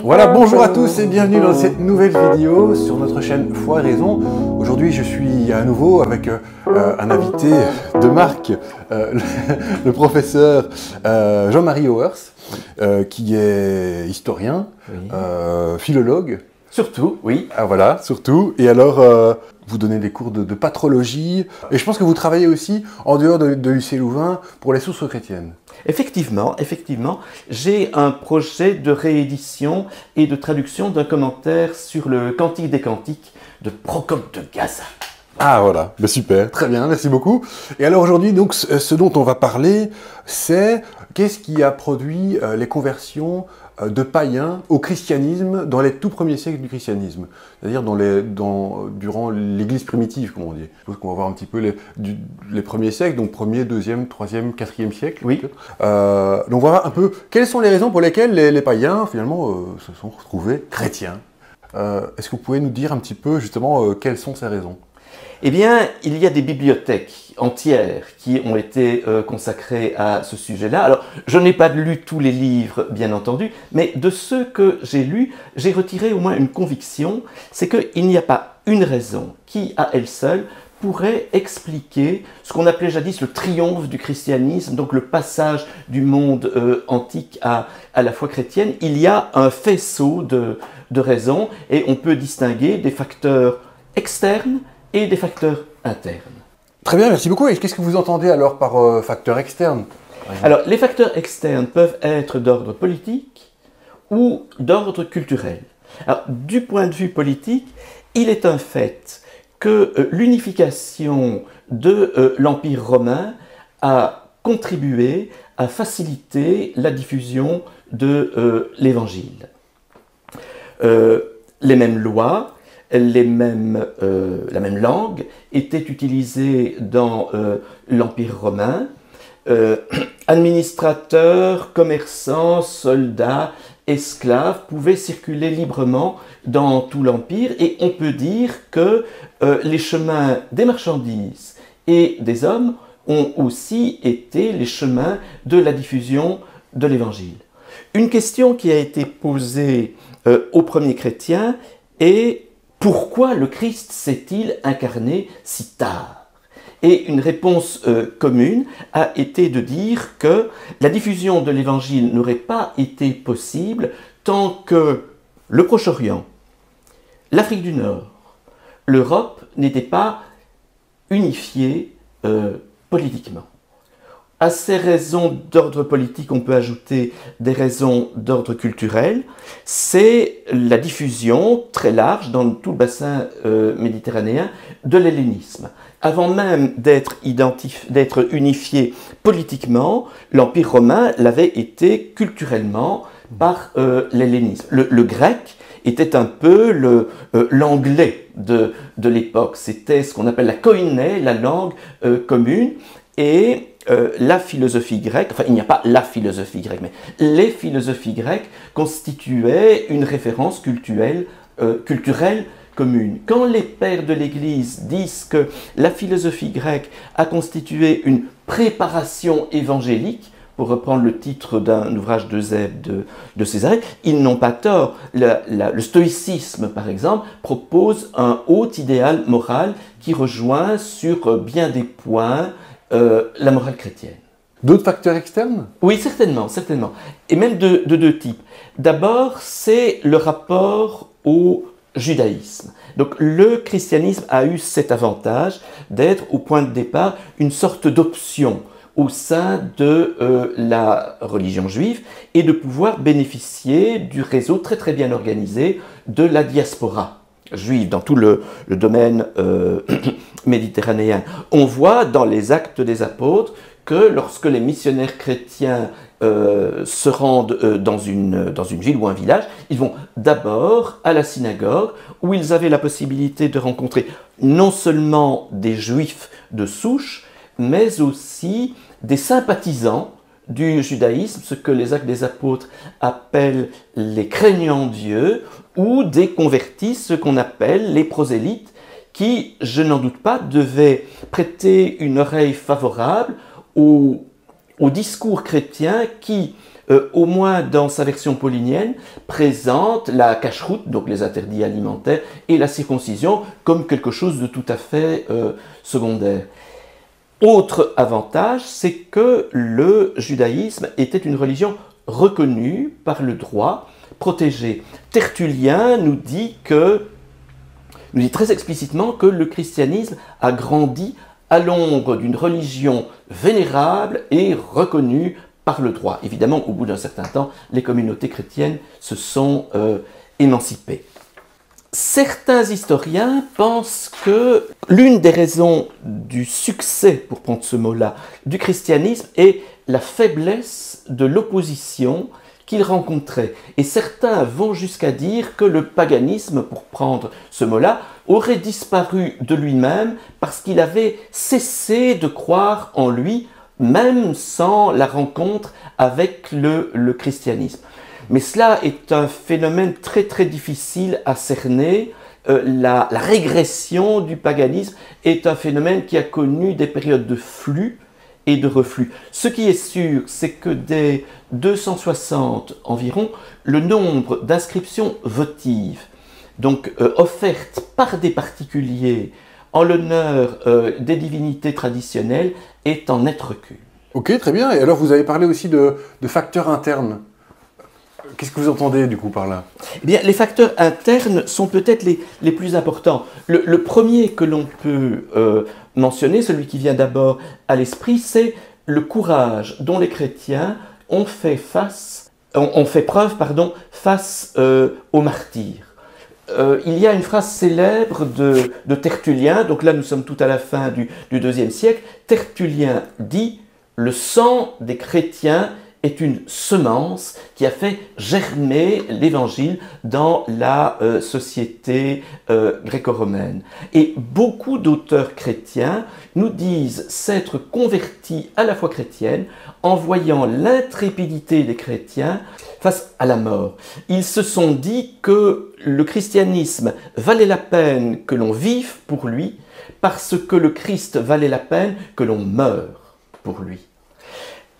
Voilà, bonjour à tous et bienvenue dans cette nouvelle vidéo sur notre chaîne Foi et Raison. Aujourd'hui, je suis à nouveau avec un invité de marque, le professeur Jean-Marie Hauers, qui est historien, Oui. Philologue. Surtout, oui. Ah voilà, surtout. Et alors, vous donnez des cours de patrologie. Et je pense que vous travaillez aussi en dehors de l'UC Louvain pour les sources chrétiennes. Effectivement, j'ai un projet de réédition et de traduction d'un commentaire sur le Cantique des Cantiques de Procope de Gaza. Ah voilà, ben super, très bien, merci beaucoup. Et alors aujourd'hui, donc, ce dont on va parler, c'est qu'est-ce qui a produit les conversions de païens au christianisme dans les tout premiers siècles du christianisme, c'est-à-dire durant l'Église primitive, comme on dit. Je pense qu'on va voir un petit peu les premiers siècles, donc 1er, 2e, 3e, 4e siècle. Oui. Donc on va voir un peu quelles sont les raisons pour lesquelles les païens, finalement, se sont retrouvés chrétiens. Est-ce que vous pouvez nous dire un petit peu, justement, quelles sont ces raisons ? Eh bien, il y a des bibliothèques entières qui ont été consacrées à ce sujet-là. Alors, je n'ai pas lu tous les livres, bien entendu, mais de ceux que j'ai lus, j'ai retiré au moins une conviction, c'est qu'il n'y a pas une raison qui, à elle seule, pourrait expliquer ce qu'on appelait jadis le triomphe du christianisme, donc le passage du monde antique à la foi chrétienne. Il y a un faisceau de raisons et on peut distinguer des facteurs externes et des facteurs internes. Très bien, merci beaucoup. Et qu'est-ce que vous entendez alors par facteur externe ? Alors, les facteurs externes peuvent être d'ordre politique ou d'ordre culturel. Alors, du point de vue politique, il est un fait que l'unification de l'Empire romain a contribué à faciliter la diffusion de l'Évangile. Les mêmes lois, la même langue était utilisée dans l'Empire romain. Administrateurs, commerçants, soldats, esclaves pouvaient circuler librement dans tout l'Empire et on peut dire que les chemins des marchandises et des hommes ont aussi été les chemins de la diffusion de l'Évangile. Une question qui a été posée aux premiers chrétiens est: pourquoi le Christ s'est-il incarné si tard ? Et une réponse commune a été de dire que la diffusion de l'Évangile n'aurait pas été possible tant que le Proche-Orient, l'Afrique du Nord, l'Europe n'étaient pas unifiées politiquement. À ces raisons d'ordre politique, on peut ajouter des raisons d'ordre culturel. C'est la diffusion très large dans tout le bassin méditerranéen de l'hellénisme. Avant même d'être unifié politiquement, l'Empire romain l'avait été culturellement par l'hellénisme. Le grec était un peu l'anglais de l'époque. C'était ce qu'on appelle la koiné, la langue commune, et la philosophie grecque, enfin il n'y a pas la philosophie grecque, mais les philosophies grecques constituaient une référence culturelle commune. Quand les pères de l'Église disent que la philosophie grecque a constitué une préparation évangélique, pour reprendre le titre d'un ouvrage d'Eusèbe de Césarée, ils n'ont pas tort. Le stoïcisme, par exemple, propose un haut idéal moral qui rejoint sur bien des points la morale chrétienne. D'autres facteurs externes ? Oui, certainement. Et même de deux types. D'abord, c'est le rapport au judaïsme. Donc le christianisme a eu cet avantage d'être au point de départ une sorte d'option au sein de la religion juive et de pouvoir bénéficier du réseau très très bien organisé de la diaspora juive dans tout le domaine méditerranéen. On voit dans les Actes des Apôtres que lorsque les missionnaires chrétiens se rendent dans une ville ou un village, ils vont d'abord à la synagogue où ils avaient la possibilité de rencontrer non seulement des juifs de souche, mais aussi des sympathisants du judaïsme, ce que les Actes des Apôtres appellent les craignants Dieu, ou des convertis, ce qu'on appelle les prosélytes, qui, je n'en doute pas, devaient prêter une oreille favorable aux au discours chrétien qui, au moins dans sa version paulinienne, présente la cacheroute, donc les interdits alimentaires, et la circoncision comme quelque chose de tout à fait secondaire. Autre avantage, c'est que le judaïsme était une religion reconnue par le droit, protégée. Tertullien nous dit très explicitement que le christianisme a grandi à l'ombre d'une religion vénérable et reconnue par le droit. Évidemment, au bout d'un certain temps, les communautés chrétiennes se sont émancipées. Certains historiens pensent que l'une des raisons du succès, pour prendre ce mot-là, du christianisme est la faiblesse de l'opposition qu'il rencontrait. Et certains vont jusqu'à dire que le paganisme, pour prendre ce mot-là, aurait disparu de lui-même parce qu'il avait cessé de croire en lui, même sans la rencontre avec le christianisme. Mais cela est un phénomène très très difficile à cerner. La régression du paganisme est un phénomène qui a connu des périodes de flux et de reflux. Ce qui est sûr, c'est que dès 260 environ, le nombre d'inscriptions votives, donc offertes par des particuliers en l'honneur des divinités traditionnelles, est en net recul. Ok, très bien. Et alors, vous avez parlé aussi de facteurs internes. Qu'est-ce que vous entendez du coup par là? Eh bien, les facteurs internes sont peut-être les plus importants. Le premier que l'on peut mentionner, celui qui vient d'abord à l'esprit, c'est le courage dont les chrétiens ont fait preuve face aux martyrs. Il y a une phrase célèbre de Tertullien, donc là nous sommes tout à la fin du IIe siècle. Tertullien dit « Le sang des chrétiens est une semence qui a fait germer l'évangile dans la société gréco-romaine. » Et beaucoup d'auteurs chrétiens nous disent s'être convertis à la foi chrétienne en voyant l'intrépidité des chrétiens face à la mort. Ils se sont dit que le christianisme valait la peine que l'on vive pour lui parce que le Christ valait la peine que l'on meure pour lui.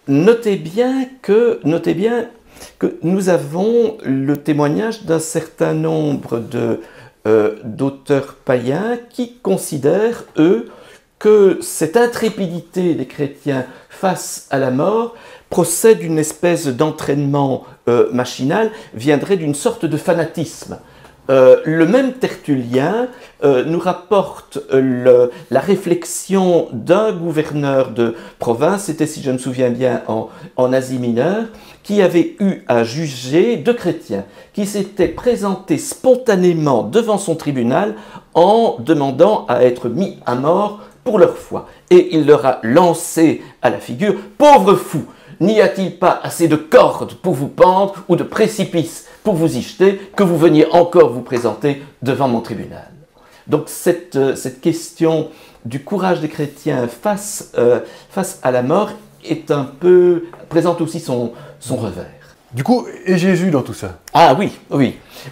Notez bien que nous avons le témoignage d'un certain nombre d'auteurs païens qui considèrent, eux, que cette intrépidité des chrétiens face à la mort procède d'une espèce d'entraînement machinal, viendrait d'une sorte de fanatisme. Le même Tertullien nous rapporte la réflexion d'un gouverneur de province, c'était, si je me souviens bien, en Asie mineure, qui avait eu à juger deux chrétiens qui s'étaient présentés spontanément devant son tribunal en demandant à être mis à mort pour leur foi. Et il leur a lancé à la figure « Pauvres fous, n'y a-t-il pas assez de cordes pour vous pendre ou de précipices pour vous y jeter que vous veniez encore vous présenter devant mon tribunal ?» Donc cette question du courage des chrétiens face à la mort présente aussi son revers. Du coup, et Jésus dans tout ça? Ah oui,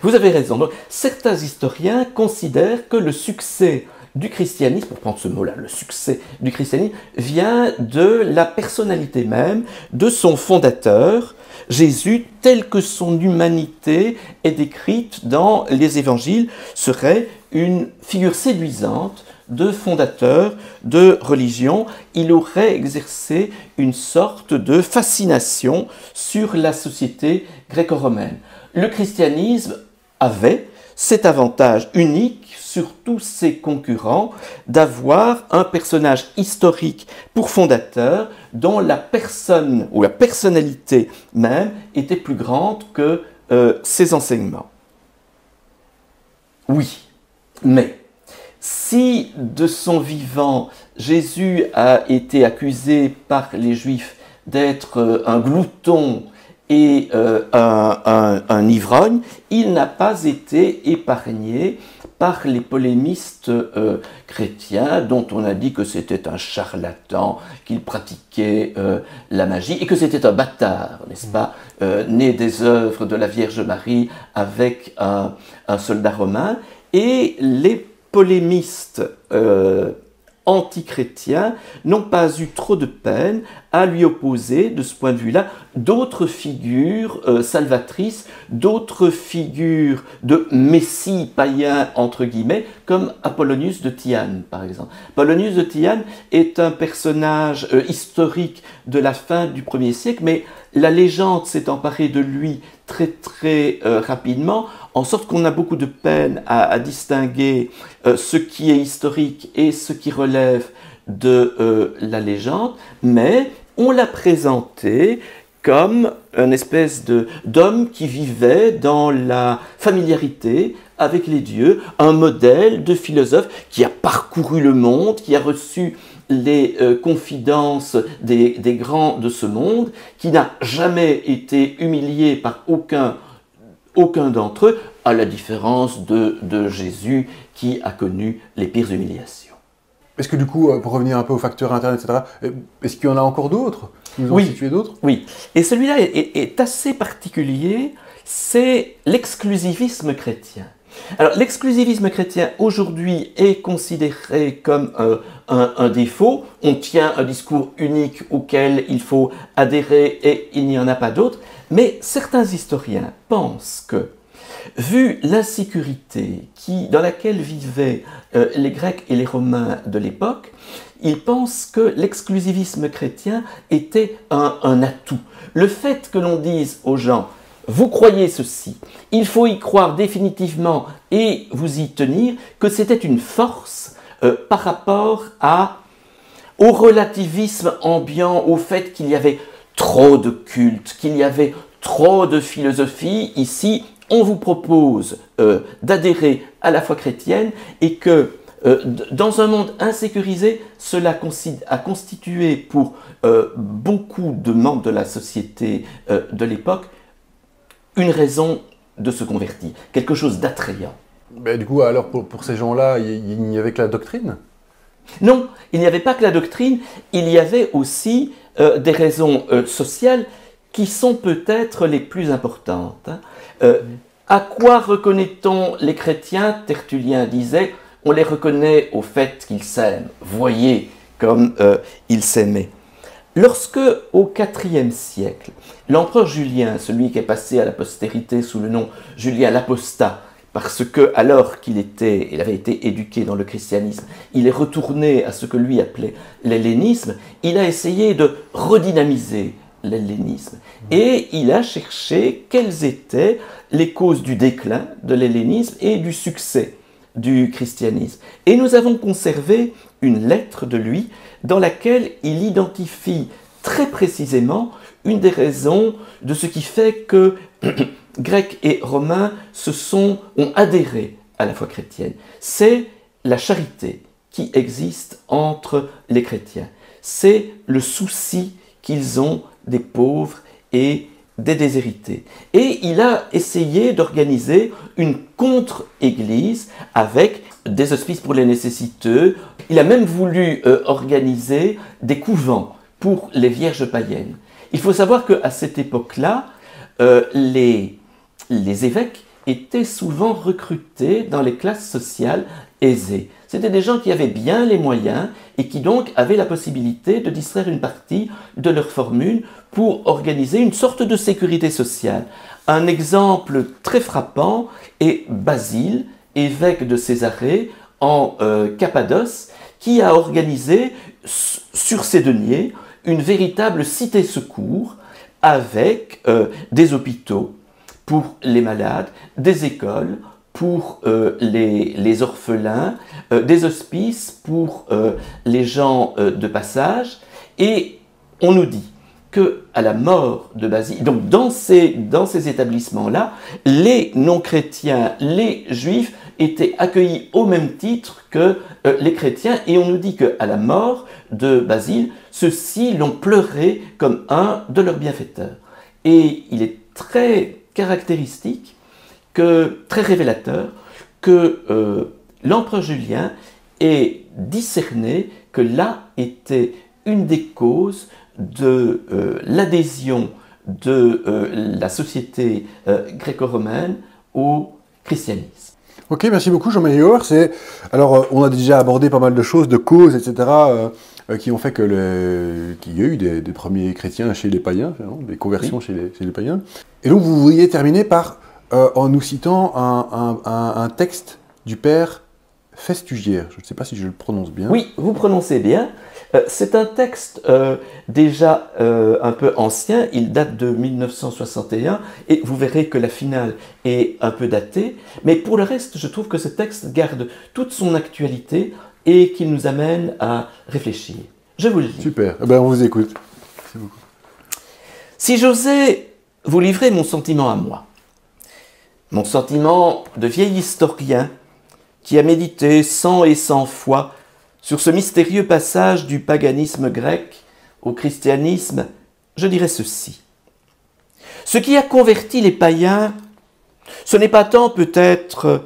vous avez raison. Donc, certains historiens considèrent que le succès du christianisme, pour prendre ce mot-là, le succès du christianisme, vient de la personnalité même de son fondateur, Jésus, tel que son humanité est décrite dans les évangiles, serait une figure séduisante de fondateur de religion. Il aurait exercé une sorte de fascination sur la société gréco-romaine. Le christianisme avait cet avantage unique sur tous ses concurrents d'avoir un personnage historique pour fondateur dont la personne ou la personnalité même était plus grande que ses enseignements. Oui, mais si de son vivant Jésus a été accusé par les Juifs d'être un glouton et un ivrogne, il n'a pas été épargné par les polémistes chrétiens dont on a dit que c'était un charlatan, qu'il pratiquait la magie et que c'était un bâtard, n'est-ce pas, né des œuvres de la Vierge Marie avec un soldat romain. Et les polémistes antichrétiens n'ont pas eu trop de peine à lui opposer, de ce point de vue-là, d'autres figures salvatrices, d'autres figures de messie païens, entre guillemets, comme Apollonius de Tyane, par exemple. Apollonius de Tyane est un personnage historique de la fin du 1er siècle, mais la légende s'est emparée de lui très rapidement, en sorte qu'on a beaucoup de peine à distinguer ce qui est historique et ce qui relève de la légende, mais on l'a présenté comme une espèce d'homme qui vivait dans la familiarité avec les dieux, un modèle de philosophe qui a parcouru le monde, qui a reçu les confidences des grands de ce monde, qui n'a jamais été humilié par aucun d'entre eux, à la différence de Jésus qui a connu les pires humiliations. Est-ce que du coup, pour revenir un peu aux facteurs internes, etc., est-ce qu'il y en a encore d'autres? Vous en situez d'autres? Oui, et celui-là est assez particulier, c'est l'exclusivisme chrétien. Alors, l'exclusivisme chrétien aujourd'hui est considéré comme un défaut. On tient un discours unique auquel il faut adhérer et il n'y en a pas d'autre. Mais certains historiens pensent que, vu l'insécurité dans laquelle vivaient les Grecs et les Romains de l'époque, ils pensent que l'exclusivisme chrétien était un atout. Le fait que l'on dise aux gens « vous croyez ceci, il faut y croire définitivement et vous y tenir », que c'était une force par rapport au relativisme ambiant, au fait qu'il y avait trop de cultes, qu'il y avait trop de philosophie. Ici, on vous propose d'adhérer à la foi chrétienne et que dans un monde insécurisé, cela a constitué pour beaucoup de membres de la société de l'époque une raison de se convertir, quelque chose d'attrayant. Mais du coup, alors pour ces gens-là, il n'y avait que la doctrine? Non, il n'y avait pas que la doctrine, il y avait aussi des raisons sociales qui sont peut-être les plus importantes. À quoi reconnaît-on les chrétiens? Tertullien disait, on les reconnaît au fait qu'ils s'aiment. Voyez comme ils s'aimaient. Lorsque, au IVe siècle, l'empereur Julien, celui qui est passé à la postérité sous le nom Julien l'Apostat, parce que, alors qu'il avait été éduqué dans le christianisme, il est retourné à ce que lui appelait l'hellénisme, il a essayé de redynamiser l'hellénisme. Et il a cherché quelles étaient les causes du déclin de l'hellénisme et du succès du christianisme. Et nous avons conservé une lettre de lui dans laquelle il identifie très précisément une des raisons de ce qui fait que Grecs et Romains ont adhéré à la foi chrétienne. C'est la charité qui existe entre les chrétiens. C'est le souci qu'ils ont des pauvres et des déshérités. Et il a essayé d'organiser une contre-église avec des hospices pour les nécessiteux. Il a même voulu organiser des couvents pour les vierges païennes. Il faut savoir qu'à cette époque-là, les évêques étaient souvent recrutés dans les classes sociales aisées. C'était des gens qui avaient bien les moyens et qui donc avaient la possibilité de distraire une partie de leur fortune pour organiser une sorte de sécurité sociale. Un exemple très frappant est Basile, évêque de Césarée en Cappadoce, qui a organisé sur ses deniers une véritable cité-secours avec des hôpitaux pour les malades, des écoles pour les orphelins, des hospices pour les gens de passage. Et on nous dit qu'à la mort de Basile, donc dans ces établissements-là, les non-chrétiens, les juifs étaient accueillis au même titre que les chrétiens, et on nous dit qu'à la mort de Basile, ceux-ci l'ont pleuré comme un de leurs bienfaiteurs. Et il est très caractéristique, très révélateur, que l'empereur Julien ait discerné que là était une des causes de l'adhésion de la société gréco-romaine au christianisme. Ok, merci beaucoup Jean-Marie. Alors, on a déjà abordé pas mal de choses, de causes, etc., qui ont fait qu'il y a eu des premiers chrétiens chez les païens, hein, des conversions chez les païens. Et donc, vous vouliez terminer en nous citant un texte du père Festugière. Je ne sais pas si je le prononce bien. Oui, vous prononcez bien. C'est un texte déjà un peu ancien, il date de 1961, et vous verrez que la finale est un peu datée, mais pour le reste, je trouve que ce texte garde toute son actualité et qu'il nous amène à réfléchir. Je vous le dis. Super, eh ben, on vous écoute. Merci beaucoup. Si j'osais vous livrer mon sentiment à moi, mon sentiment de vieil historien qui a médité 100 et 100 fois sur ce mystérieux passage du paganisme grec au christianisme, je dirais ceci. Ce qui a converti les païens, ce n'est pas tant peut-être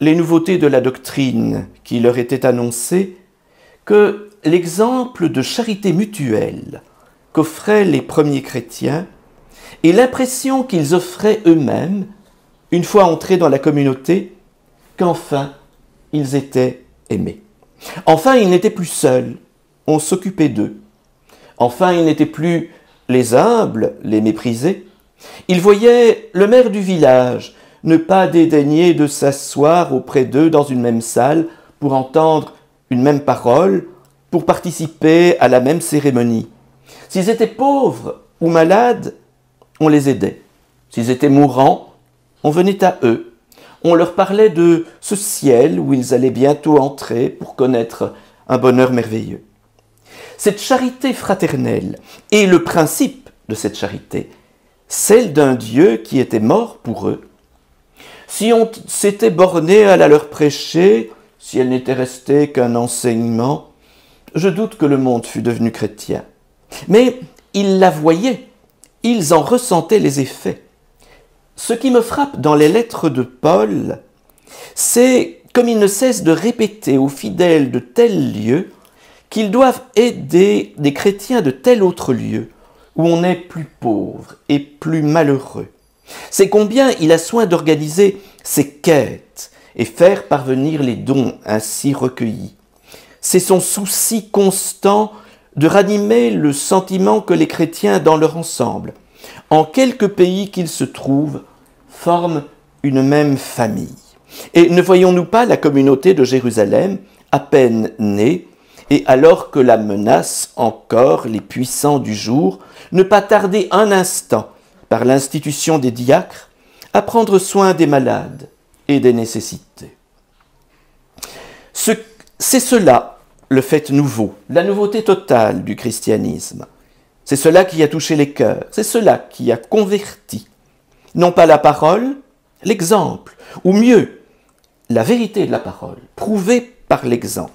les nouveautés de la doctrine qui leur étaient annoncées, que l'exemple de charité mutuelle qu'offraient les premiers chrétiens et l'impression qu'ils offraient eux-mêmes, une fois entrés dans la communauté, qu'enfin ils étaient aimés. Enfin, ils n'étaient plus seuls, on s'occupait d'eux. Enfin, ils n'étaient plus les humbles, les méprisés. Ils voyaient le maire du village ne pas dédaigner de s'asseoir auprès d'eux dans une même salle pour entendre une même parole, pour participer à la même cérémonie. S'ils étaient pauvres ou malades, on les aidait. S'ils étaient mourants, on venait à eux. On leur parlait de ce ciel où ils allaient bientôt entrer pour connaître un bonheur merveilleux. Cette charité fraternelle est le principe de cette charité, celle d'un Dieu qui était mort pour eux. Si on s'était borné à la leur prêcher, si elle n'était restée qu'un enseignement, je doute que le monde fût devenu chrétien. Mais ils la voyaient, ils en ressentaient les effets. Ce qui me frappe dans les lettres de Paul, c'est comme il ne cesse de répéter aux fidèles de tel lieu qu'ils doivent aider des chrétiens de tel autre lieu où on est plus pauvre et plus malheureux. C'est combien il a soin d'organiser ses quêtes et faire parvenir les dons ainsi recueillis. C'est son souci constant de ranimer le sentiment que les chrétiens dans leur ensemble, en quelque pays qu'ils se trouvent, forment une même famille. Et ne voyons-nous pas la communauté de Jérusalem, à peine née, et alors que la menace encore les puissants du jour, ne pas tarder un instant, par l'institution des diacres, à prendre soin des malades et des nécessités. C'est cela, le fait nouveau, la nouveauté totale du christianisme. C'est cela qui a touché les cœurs, c'est cela qui a converti. Non pas la parole, l'exemple, ou mieux, la vérité de la parole, prouvée par l'exemple.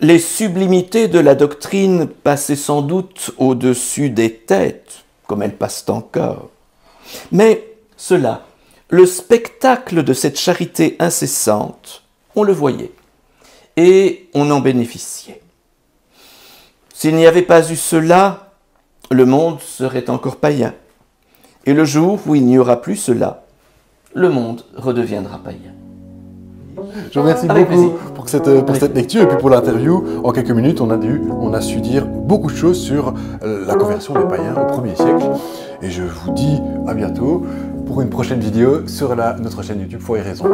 Les sublimités de la doctrine passaient sans doute au-dessus des têtes, comme elles passent encore. Mais cela, le spectacle de cette charité incessante, on le voyait, et on en bénéficiait. S'il n'y avait pas eu cela, le monde serait encore païen. Et le jour où il n'y aura plus cela, le monde redeviendra païen. Je vous remercie beaucoup pour cette lecture et puis pour l'interview. En quelques minutes, on a su dire beaucoup de choses sur la conversion des païens au 1er siècle. Et je vous dis à bientôt pour une prochaine vidéo sur notre chaîne YouTube Foi et Raison.